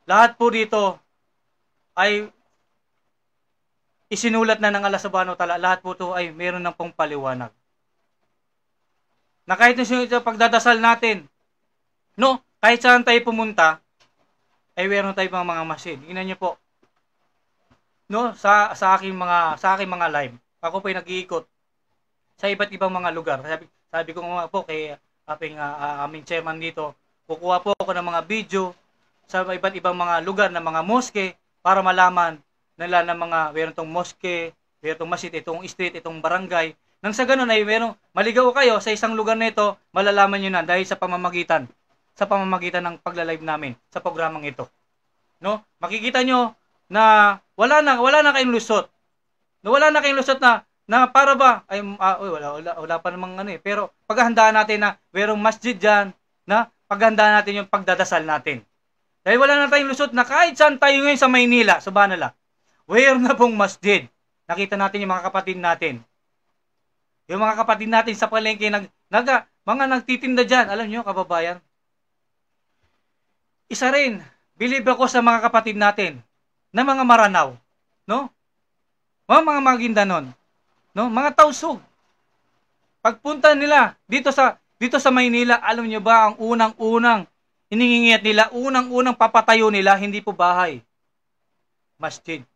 Lahat po dito ay isinulat na ng Allah subhanahu wa ta'ala. Lahat po ito ay meron ng pong paliwanag. Na kahit sa pagdadasal natin, no, kahit saan tayo pumunta, ay meron tayong mga masjid. Tingnan niyo po. No, sa aking mga live, ako po ay nag-iikot sa iba't ibang mga lugar. Sabi ko nga po kay aming chairman dito, kukuha po ako ng mga video sa iba't ibang mga lugar ng mga mosque para malaman nila ng mga meron tong mosque, meron tong masjid, itong street, itong barangay. Nang sa ganun ay maligaw kayo sa isang lugar na ito, malalaman nyo na dahil sa pamamagitan ng pagla-live namin sa programang ito. No? Makikita nyo na wala na kayong lusot. No, wala na kayong lusot na para ba ay wala pa namang pero paghahandaan natin na merong masjid diyan, na paghahandaan natin yung pagdadasal natin. Dahil wala na tayong lusot na kahit saan tayo ngayon sa Maynila, subhanallah, where na pong masjid. Nakita natin yung mga kapatid natin. Yung mga kapatid natin sa palengke, mga nagtitinda dyan. Alam nyo, kababayan, isa rin, believe ako sa mga kapatid natin na mga Maranaw, no? Mga Maguindanon, no? Mga Tausug. Pagpunta nila dito sa Maynila, alam nyo ba ang unang-unang hiningingit nila, unang-unang papatayo nila, hindi po bahay, masjid.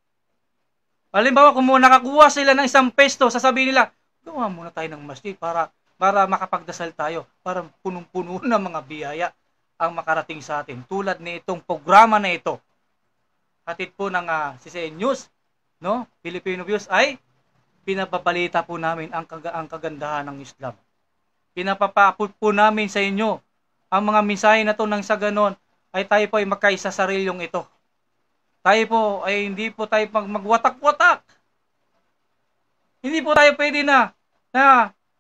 Halimbawa, kung nakakuha sila ng isang pesto, sasabihin nila, gawa muna tayo ng masjid para makapagdasal tayo, para punong-puno ng mga biyaya ang makarating sa atin. Tulad ni itong programa na ito. Hatid po ng CCN News, no? Filipino Views ay pinapabalita po namin ang kagandahan ng Islam. Pinapapaput po namin sa inyo ang mga mensahe na to nang sa ganon ay tayo po ay magkaisa sa relyong ito. Tayo po ay hindi po tayo magwatak-watak. Hindi po tayo pwede na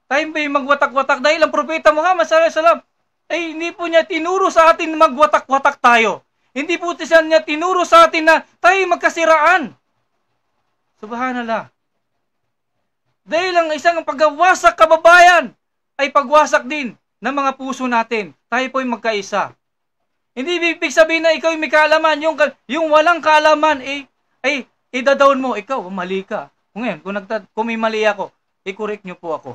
tayo po ay magwatak-watak dahil ang propeta Muhammad sallallahu alaihi wasallam ay hindi po niya tinuro sa atin magwatak-watak tayo. Hindi po niya tinuro sa atin na tayo magkasiraan. Subhanallah. Dahil ang isang pagwasak kababayan ay pagwasak din ng mga puso natin. Tayo po ay magkaisa. Hindi ibig sabihin na ikaw ay may kaalaman. Yung walang kaalaman ay idadawn mo. Ikaw, mali ka. Ngayon, kung may mali ako, i-correct nyo po ako.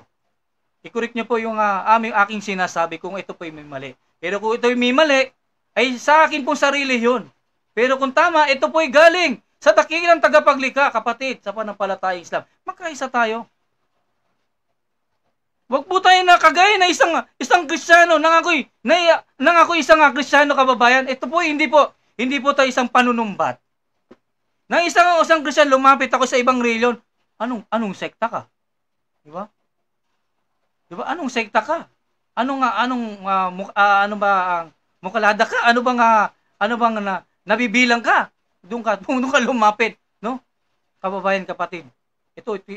I-correct nyo po yung aking sinasabi kung ito po ay may mali. Pero kung ito ay may mali, ay sa akin pong sarili yun. Pero kung tama, ito po ay galing sa dakilang tagapaglikha, kapatid, sa panampalatayang Islam. Magkaisa tayo. Wag po tayo nakagaya na isang Kristiyano, nang ako isang Kristiyano kababayan. Ito po hindi po tayo isang panunumbat. Nang isang Kristiyano lumapit ako sa ibang reliyon, anong sekta ka? Di ba? Di ba? Anong sekta ka? Ano ba ang mukalada ka? Ano bang nabibilang ka? Doon ka lumapit, no? Kababayan, kapatid.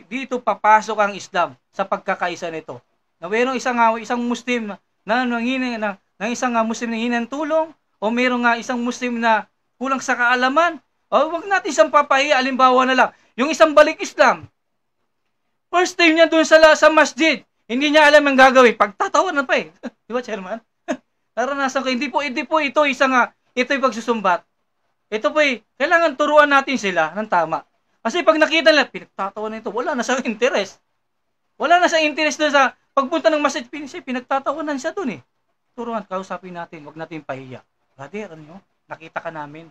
Dito papasok ang Islam sa pagkakaisa nito. Na mayroong isang Muslim na nanghihingi ng isang Muslim na hinang tulong, o mayroong isang Muslim na kulang sa kaalaman, o wag natin isang papahiya. Alimbawa na lang, yung isang balik Islam. First time niya doon sa masjid, hindi niya alam ang gagawin. Pagtatawanan pa eh. Di ba, Chairman? Naranasan ko, hindi po ito ito'y pagsusumbat. Ito po kailangan turuan natin sila ng tama. Kasi pag nakita nila, pinagtatawa na ito, wala na sa interest. Wala na sa interest doon sa pagpunta ng masjid, pinagtatawanan siya doon eh. Turuan, kausapin natin, wag natin pahiya. Brother, nakita ka namin.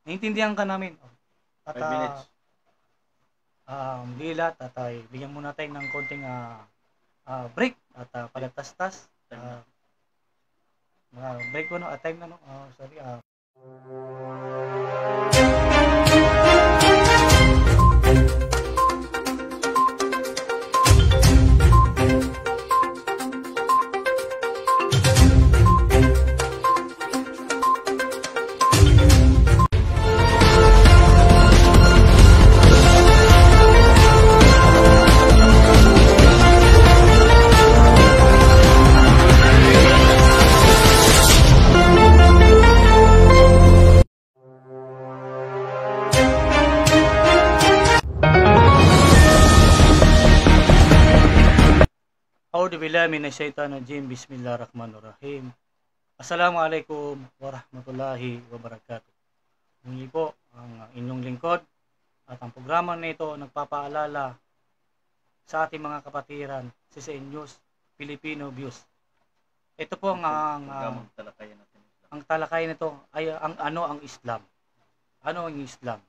Naintindihan ka namin. At, 5 minutes. Lilat, at bigyan muna tayo ng konting break at pagtastas. Break ko, time na, sorry. A'udzubillahi minasyaitonirrajim. Bismillahirrahmanirrahim. Assalamualaikum warahmatullahi wabarakatuh. Muli po ang inyong lingkod at ang programa na ito nagpapaalala sa ating mga kapatiran, CCN News, Filipino Views. Ito po ang talakayan nito ay ang Islam. Ano ang Islam?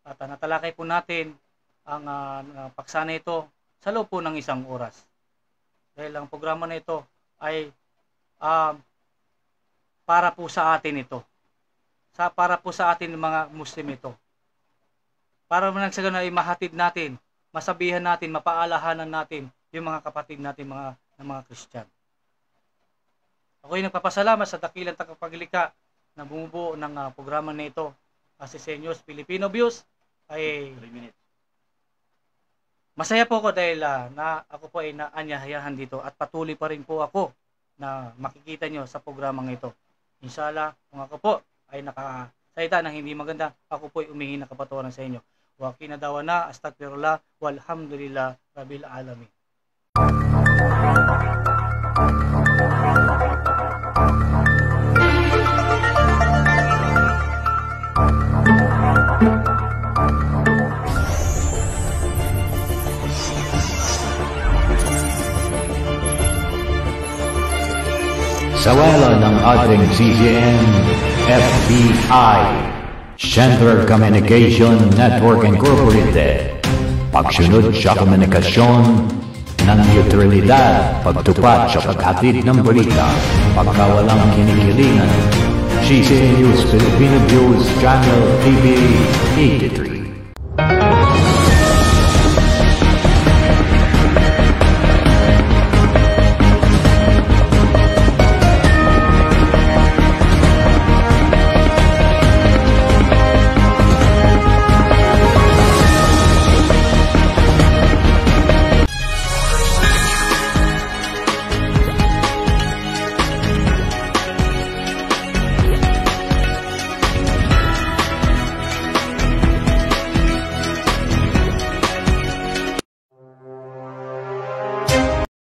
At natalakay po natin ang paksa na ito sa loob po ng isang oras. Dahil ang programa na ito ay para po sa atin ito. Para po sa atin mga Muslim ito. Para nagsagana ay mahatid natin, masabihan natin, mapaalahanan natin yung mga kapatid natin mga Kristiyano. Ako ay nagpapasalamat sa dakilang tagapaglikha na bumubuo ng programa na ito. Kasi sa News Filipino Views ay 3 minutes. Masaya po ako dahil ako po ay naanyayahan dito at patuloy pa rin po ako na makikita nyo sa programang ito. Inshallah, kung ako po ay nakasalita ng hindi maganda, ako po ay umihingi ng kapatawaran sa inyo. Wa kinadawana, astagfirullah, walhamdulillah, rabbil alamin. Sa wala ng ating CCN, FBI, Central Communication Network Incorporated, pagsunod sa komunikasyon ng neutralidad, pagtupad sa paghatid ng balita, pagkawalang kinikilingan, CCN News Filipino News Channel TV 83.